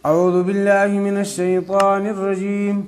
أعوذ بالله من الشيطان الرجيم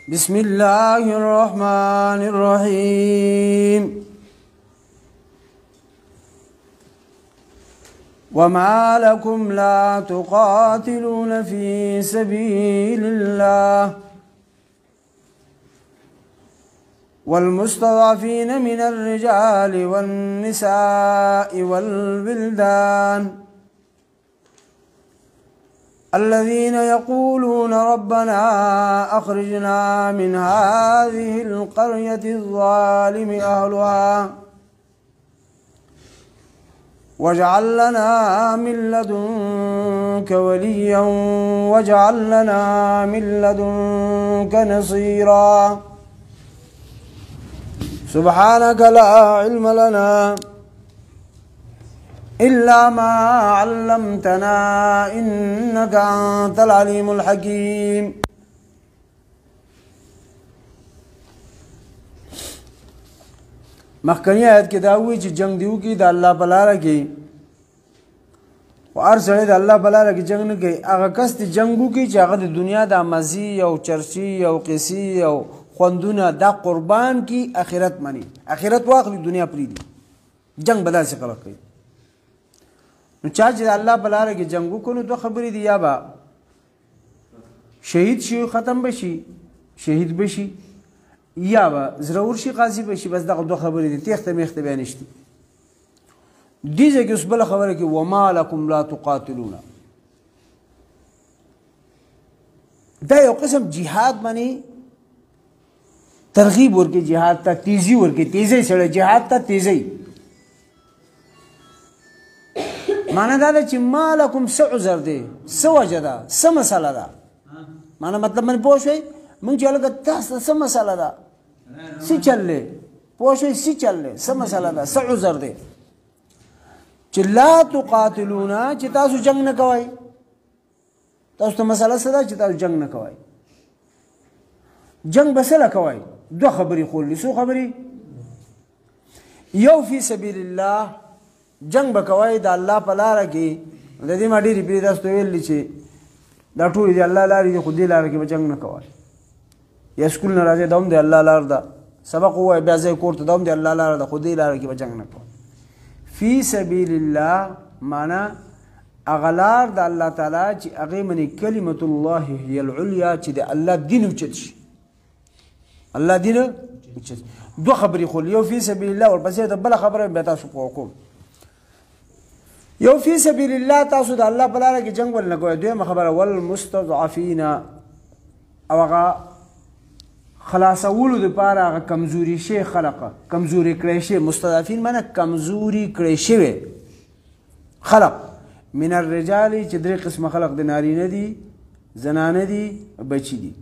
بسم الله الرحمن الرحيم وما لكم لا تقاتلون في سبيل الله والمستضعفين من الرجال والنساء والولدان الذين يقولون ربنا أخرجنا من هذه القرية الظالم أهلها واجعل لنا من لدنك وليا واجعل لنا من لدنك نصيرا سبحانك لا علم لنا إلا ما علمتنا إنك أنت العليم الحكيم مخکنی آیت کې دا وی چې جنگ دیو کې د الله په لاره کې او هر سړی د الله په لاره کې جنگ نه کوي هغه کس د جنګو کې چې هغه د دنیا د مزي او چرچی او قصي او خوندونه دا قربان کی اخرت منی اخرت واخلي دنیا پریدي جنگ بدل څه خلک کوي نو چا چې الله په لاره کې جنگ وکړو دوه خبرې دي یا به شهید شي ختم بشي شهید بشي یا به ضرور شي قاضي بشي بس دغه دوه خبرې دي تخته میخته بیان نشته دي چې اوس بل خبره کې وما لكم لا تقاتلون دا یو قسم جهاد باندې ترغیب ورکې جهاد ته تیزی ورکې تیزی سره جهاد ته تیزی معنی دا چې مالکم څه عذر دی څه وجه ده څه مسله ده معنی مطلب من پوه شئ موږ چې هلکه تاسو څه مسله ده څه چل دی پوه شئ څه چل دی څه مسله ده څه عذر دی چې لا تقاتلون چې تاسو جنگ نه کوئ تاسو ته مسله څه ده چې تاسو جنگ نه کوئ جنگ به څه له کوئ دوه خبرې خولي څو خبرې یو فی سبیل الله جنگ بکوای د الله په لاره کې د دې ما ډېرې پرې تاسو ته ویلي چې دا ټولې د الله لارې دي خو دې لاره کې به جنګ نه کوای یا سکول نه راځئ دا هم د الله لاره ده سبق ووایه بیا ځئ کور ته دا هم د الله لاره ده خو دې لاره کې به جنګ نه کوای فی سبیل الله معنا هغه لار د الله تعالی چې هغې منې کلمة الله هي العلیا چې د الله دین اوچت شي الله دین اوچت دوه خبرې خو یو فی سبیل الله ورپسې د بله خبره بیا تاسو پوه کوم یو فی سبیل الله تاسو د الله په لاره کې جنگ ول نه کوئ دویمه خبره والمستضعفین او هغه خلاصولو دپاره هغه کمزوري شوي خلق کمزوري کړی شوي مستضعفین معنی کمزوري کړی شوي خلق من الرجال چې درې قسمه خلق د نارینه دي زنانه دي بچي دي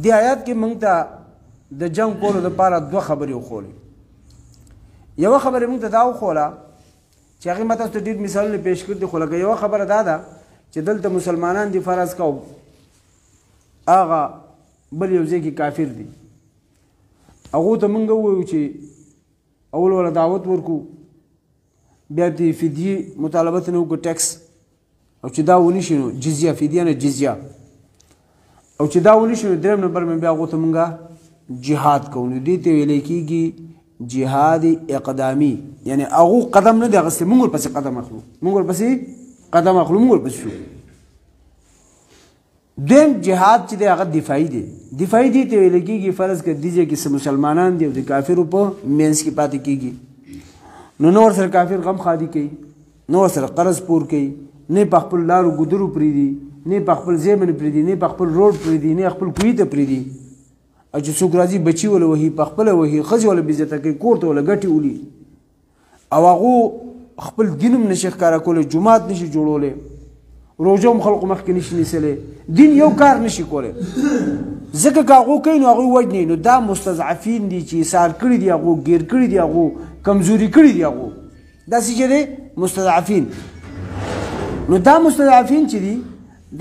دې آیات کې موږ ته د جنگ کولو دپاره دوه خبرې وښولې یوه خبرې موږ ته دا وښوله چې هغې ما تاسو ته ډېر مثالونه پیش کړي دي خو لکه یوه خبره دا ده چې دلته مسلمانان دي فرض کو هغه بل یو ځای کې کافر دي هغو ته موږ ووایو چې اول وله دعوت ورکو بیا د فدیې مطالبه ته نه وکړو ټیکس او چې دا ونی شي نو جزیه فدیه نه جزیه او چې دا ونی شي نو درېیم نمبر مې بیا هغو ته موږ جهاد کوو نو دې ته ویلی کېږي جهاد اقدامی یعنی هغو قدم نه دی اخیستی موږ ورپسې قدم اخلو موږ ورپسې قدم اخلو موږ ورپسې شو دویم جهاد چې دی هغه دفاعي دی دفاعي دې ته ویلی کېږي فرض که دې ځای کې څه مسلمانان دي او د کافرو په منځ کې پاتې کېږي نو نه ورسره کافر غم خادي کوي نه ورسره قرض پور کوي نه په خپل لارو ګودرو پرېږدي نه په خپل ځای باندې پرېږدي نه په خپل روډ پرېږدي نه خپل کوهي ته پرېږدي او چې څوک راځي بچي وله وهي په خپله وهي ښځې وله بېعزته کوي کور ته وله ګټې ولي او هغو خپل دین هم نشي ښکاره کولی جومات نشي جوړولی روژه هم خلقو مخکې نشي نیسلی دین یو کار نشي کولی ځکه که هغو کوي نو هغوی وجنې نو دا مستضعفین دي چې ایثار کړي دي هغو ګیر کړي دي هغو کمزوري کړي دي هغو داسې چې دی مستضعفین نو دا مستضعفین چې دي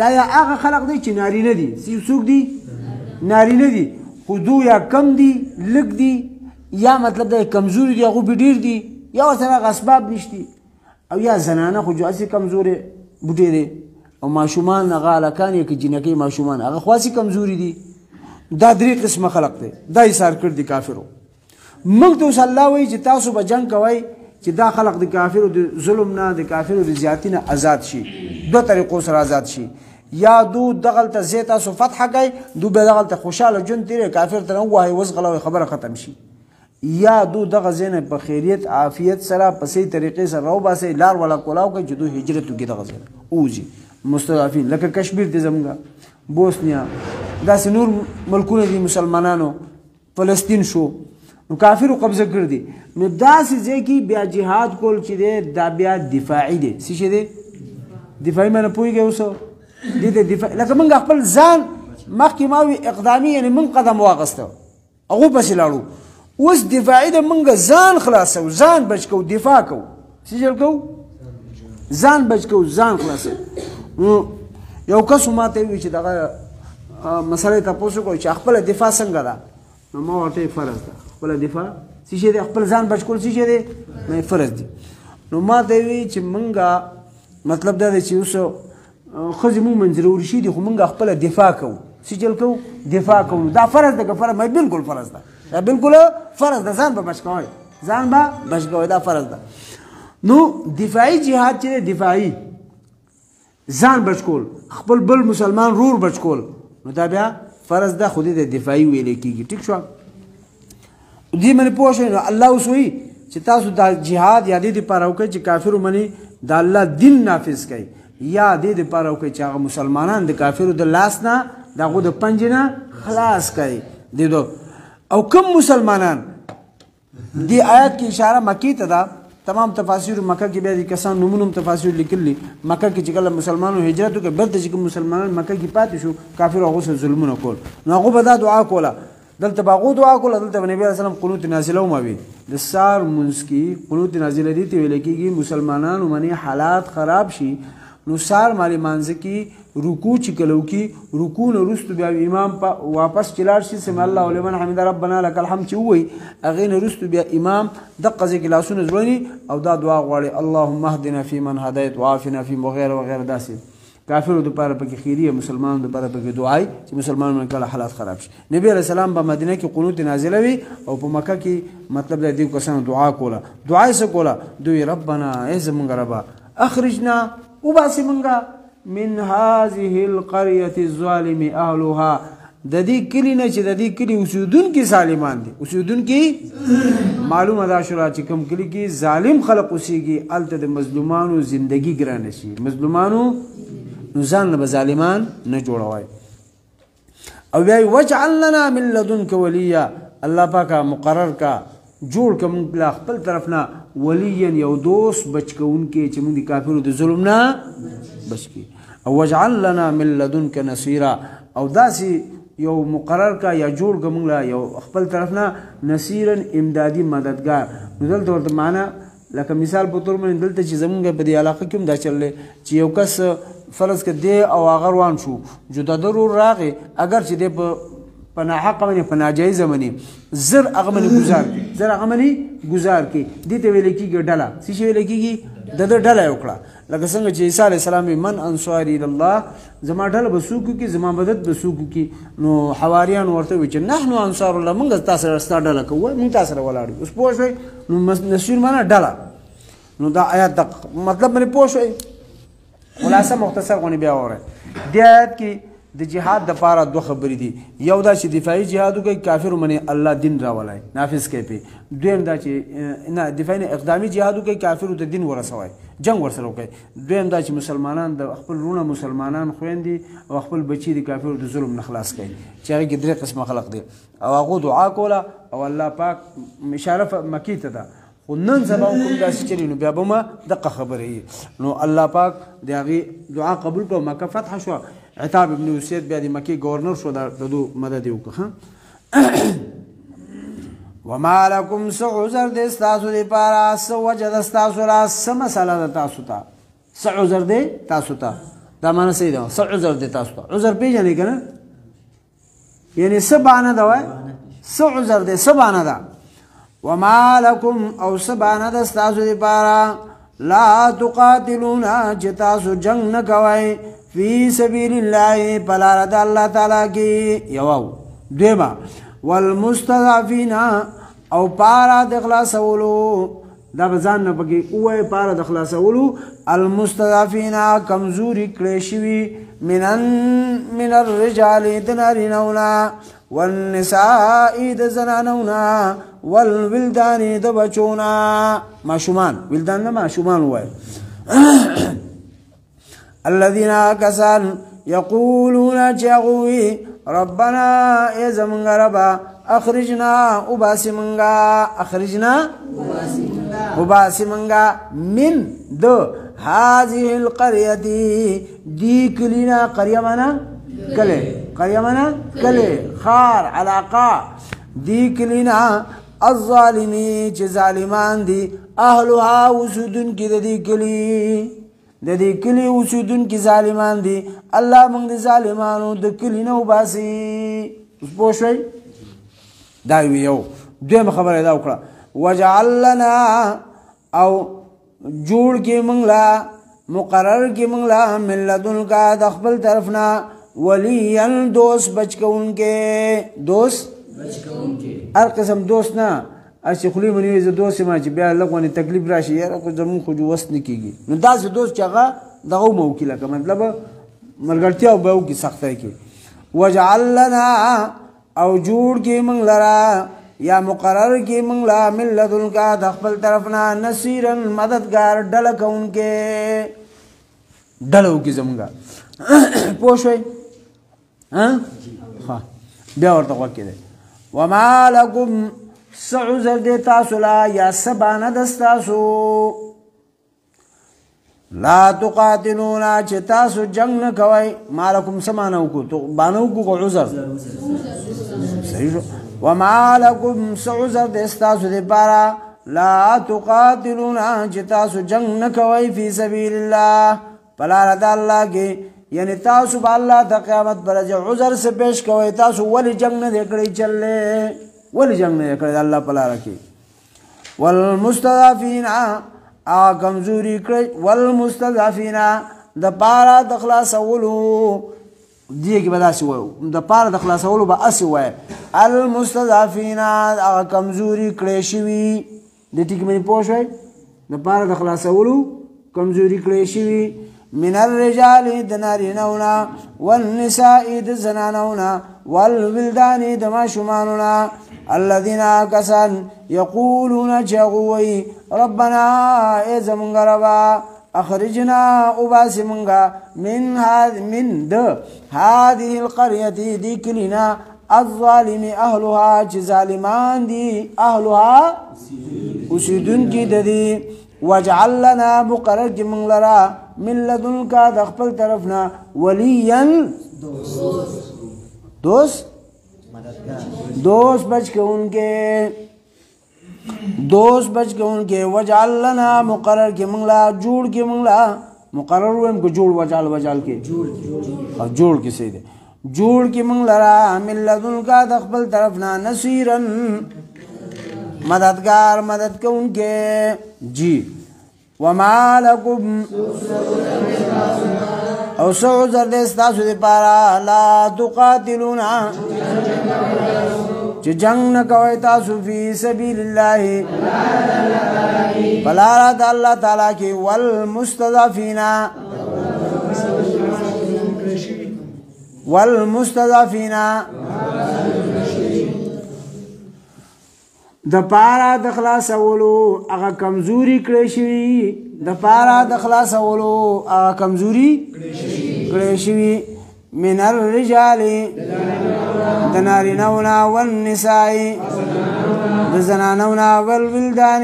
دا یا هغه خلق دی چې نارینه دي څوک دي نارینه دي خو دو یا کم دي لږ دي یا مطلب دا کمزوري دي هغو به ډېر دي یا ورسره هغه اسباب نشتي او یا زنانه خو جو اسی کمزورې بوټې دی او ماشومان هغه هلکان یې که جنکۍ ماشومان هغه خو اسی کمزوري دي دا درې قسمه خلق دی دا ایثار کړي دي کافرو موږ ته اوس الله وایي چې تاسو به جنګ کوئ چې دا خلق د کافرو د ظلم نه د کافرو د زیاتي نه آزاد شي دوه طریقو سره آزاد شي یا دو دغلته زی تاسو فتح کوئ دو به دغلته خوشحاله ژوند تېروي کافر ته نه ووایي وزغلوئ خبره ختم شي یا دو دغه ځای نه په خیریت عافیت سره په صحیح طریقې سره راوباسئ لار والا کولاو کوئ چې دو هجرت وکړي دغه ځای نه ووځي مستضعفین لکه کشمیر دی زمونږ بوسنیا داسې نور ملکونه دي مسلمانانو فلسطین شو نو کافرو قبضه کړ دي نو داسې ځای کې بیا جهاد کول چې دی دا بیا دفاعي دی څه شی دی دفاعي معنی پوهېږئ اوس دې ته دفاع لکه موږ خپل ځان مخکې ما وي اقدامي یعنې موږ قدم واخیسته هغو پسې لاړو اوس دفاعي ده موږ ځان خلاصو ځان بچ کوو دفاع کوو څه چل کوو ځان بچ کوو ځان خلاصو نو یو کس ما ته ووایي چې دغه مسله یې تپوس وکړو چې خپله دفاع څنګه ده نو ما ورته فرض ده خپله دفاع څه شی دی خپل ځان بچ کول څه شی دی نه فرض دی نو ما ته ووایي چې موږ مطلب دا دی چې اوس ښځې مونږ منځ ورشي دي خو موږ خپله دفاع کوو څه چل کوو دفاع کوو دا فرض ده که فرض مې بلکل فرض ده دا بلکل فرض ده ځان به بچ کوئ ځان به بچ کوئ دا فرض ده نو دفاعي جهاد چې دی دفاعي ځان بچ کول خپل بل مسلمان رور بچ کول نو دا بیا فرض ده خو دې د دفاعي ویلی کېږي ټیک شوه دې باندې پوه شئ نو الله اوس وایي چې تاسو دا جهاد یا دې دپاره وکړئ چې کافرو منې د الله دین نافظ کوئ یا دې دپاره وکړئ چې هغه مسلمانان د کافرو د لاس نه د هغو د پنجې نه خلاص کوئ دې او کم مسلمانان دې آیات کې اشاره مکی ته ده تمام تفاسیر مکه کې بیا دي کسان نومونه هم تفاسیر لیکلي مکه کې چې کله مسلمانانو هجرت وکړ بیرته چې کوم مسلمانان مکه کې پاتې شو کافرو هغو سره ظلمونه کول نو هغو به دا دعا کوله دلته به هغو دعا کوله دلته به نبي علیه السلام قنوت نازله وموي د سار منځ کې قنوت نازله دې ته ویل کېږي مسلمانانو منې حالات خراب شي نو سار مالې مانځه کې رکوع چې کله وکړي رکوع نه وروستو بیا امام واپس چې لاړ شي سمع الله لمن حمده ربنا لک الحمد چې ووایي هغې نه وروستو بیا امام دقه ځای کې لاسونه ځوړني او دا دعا غواړي اللهم اهدنا فیمن هدیت وعافنا فیم وغیره وغیره داسې کافرو دپاره پکې خیریه مسلمانانو دپاره پکې دعای چې مسلمانانو کله حالات خراب شي نبی علیه السلام په مدینه کې قنوت نازله وي او په مکه کې مطلب د دې کسانو دعا کوله دعا یې څه کوله دوی ربنا ای زمونږ ربه اخرجنا وباسي مونږه من هذه القرية الظالم أهلها د دې کلي نه چې د دې کلي اوسېدونکي ظالمان دي اوسېدونکي معلومه دا شوه چې کوم کلي کې ظالم خلق اوسېږي هلته د مظلومانو زندګي ګرانه شي مظلومانو نو ځان نه به ظالمان نه جوړوئ او بیا وجعل لنا من لدنک ولیا الله پاکه مقرر کا جوړ که مونږ له خپل طرف نه ولیا یو دوست بچ کوونکی چې مونږ د کافرو د ظلم نه بچ کړي او وجعل لنا من لدنک نصیرا او داسې یو مقرر کا یا جوړ که مونږ له یو خپل طرف نه نصیرا امدادي مددګار نو دلته ورته معنا لکه مثال په طور باندې دلته چې زمونږ په دې علاقه کې هم دا چللی چې یو کس فرض که دی او هغه روان شو جدا ضرور راغی اگر چې دی په ناحقه باندې په ناجایزه باندې زر هغه باندې ګزار کړي زر هغه باندې ګزار کړي دې ته ویل کېږي ډله څه شی ویل کېږي د ده ډله یې وکړه لکه څنګه چې عیسی علیه السلام من انصاري الله زما ډله به څوک وکړي زما مدد به څوک وکړي نو حواریان ورته وایي چې نحنو انصار الله موږ تا سره ستا ډله کوو موږ تا سره ولاړ یو اوس پوه شوئ نو نصیر معنا ډله نو دا آیات د مطلب باندې پوه شوئ خلاصه مختصر غونې بیا واورئ دې آیات کې د جهاد دپاره دوه خبرې دي یو دا چې دفاعي جهاد وکړئ کافرو منې الله دین راولی نافظ کوي پې دویم دا چې نه دفاعي نه اقدامي جهاد وکړئ کافرو ته دین ورسوئ جنګ ورسره وکړئ دویم دا چې مسلمانان د خپل وروڼه مسلمانان خویندې او خپل بچي د کافرو د ظلم نه خلاص کوي چې هغې کې درې قسمه خلق دي او هغو دعا کوله او الله پاک اشاره مکې ته ده خو نن سبا کوم داسې چلي نو بیا به ما دقه خبرې نو الله پاک د هغې دعا قبول کړو مکه فتح شوه عتاب ابن اسید بیا د مکې گورنر شو د دو مدد یې وکړه وما لکم څه عذر دی ستاسو دپاره څه وجه ده ستاسو را څه مسله ده تاسو ته څه عذر دی تاسو ته دا معنی صحیح ده څه عذر دی تاسو ته عذر پېژنئ که نه یعنې څه بهانه ده وایي څه عذر دی څه بهانه ده وما لکم او څه بهانه ده ستاسو دپاره لا تقاتلونا چې تاسو جنگ نه کوئ فی سبیل الله په لاره د الله تعالی کې یو دویمه والمستضعفین او پارا د خلاصولو دا بزان نه پکې اوه پارا د خلاصولو المستضعفین کمزوري کړی شوي من الرجال د نارینهونه والنساء د زنانونه والولدان د بچونه ماشومان ولدان نه ماشومان وایي الذين كسان يقولون جاغوي ربنا يا زمن ربا اخرجنا وباسمنغا من دو هذه القرية دي كلنا قرية منا كلي خار علاقة دي كلنا الظالمين ظالمان دي أهلها وسودن كده دي كلي د دې کلی اوسیدونکي ظالمان دي الله موږ د ظالمانو د کلی نه وباسي اوس پوه شوئ دا یو دویمه خبره دا وکړه وجعل لنا او جوړ کې موږ لا مقرر کې موږ لا من لدنک د خپل طرف نه ولیا دوست بچ کوونکې هر قسم دوست نه اسی خلی منی ز دوست ما چې بیا لغونی تکلیف راشي یاره کو زمون خو جو وس نه کیږي نو دا ز دوست چې هغه دغه موکله که مطلب ملګرتیا او به کی سختای کی وجعل لنا او جوړ کی من لرا یا مقرر کی من لا من لدن کا د خپل طرفنا نصيرن مددگار ډل کونکې ډلو کی زمونږه پوښوي ها بیا ورته وکړه وما لكم سعوزر دے تاسو لا یا سبانا دستاسو لا تقاتلونا چه تاسو جنگ نکوئی مالکم سمانو کو تو بانو کو عذر صحیح شو وما لکم سعوزر دے استاسو دے پارا لا تقاتلونا چه تاسو جنگ نکوئی فی سبیل اللہ پلا ردا اللہ کے یعنی تاسو با اللہ تا قیامت پر عذر سے پیش کوئی تاسو ولی جنگ نہ دیکھڑی چلے ولی جنگ نه کړی الله په لاره کې والمستضعفین کمزوري کړی والمستضعفین د پاره د خلاصولو دی کې بداسي وایو د پاره د خلاصولو به اسی وای المستضعفین کمزوري کړی شوی د ټیک مې پوښوي د پاره د خلاصولو کمزوري کړی شوی من الرجال د نارینهونه والنساء د زنانونه والولدان د ماشومانونه الذين كسان يقولون جغوي ربنا اذا من غربا اخرجنا وباسمنغا من هذه القريه دي كلنا الظالم اهلها ظالمان دي اهلها وسيدن کی ددي واجعل لنا مقرر من لرا من لدنك دخل طرفنا وليا دوست بچ کے ان کے وجعل لنا مقرر کے منگلا جوڑ کے منگلا مقرر ہوئے ان کو جوڑ وجعل کے جوڑ کے سیدھے جوڑ کے منگلا را من لدن کا دخبل طرفنا نصیرن مددگار مدد کے ان کے جی وما لکم او سعوزر دستاسو دی پارا لا تقاتلونا چه جنگ نکوئی تاسو فی سبیل اللہ فلا رد اللہ تعالیٰ کی والمستضعفین د پارا د خلاصولو هغه کمزوري کړی شوی د پارا د خلاصولو هغه کمزوري کړی شوی من الرجال د نارینهونه والنساء د زنانونه والولدان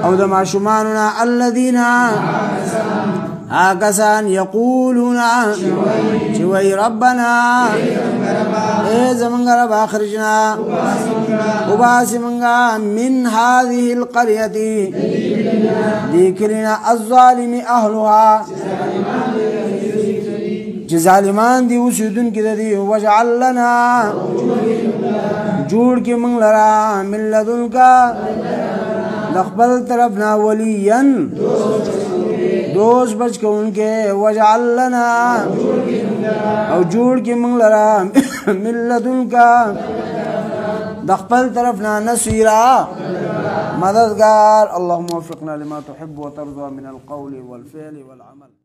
او د ماشومانونه الذین کسان یقولون چې وای ربنا ای زمونږ رب اخرجنا وباسي منغا من هذه القرية دي كلنا الظالم أهلها ظالمان دي وسودن كده دي وجعل لنا جوړ کې موږ لرا من لدنک دخبل طرف نا ولین دوست بچ کو ان کے وجعل لنا او جوڑ کے منگ لرا من لدن کا دخبل طرف نا نصیرا مددگار اللهم وفقنا لما تحب وترضى من القول والفعل والعمل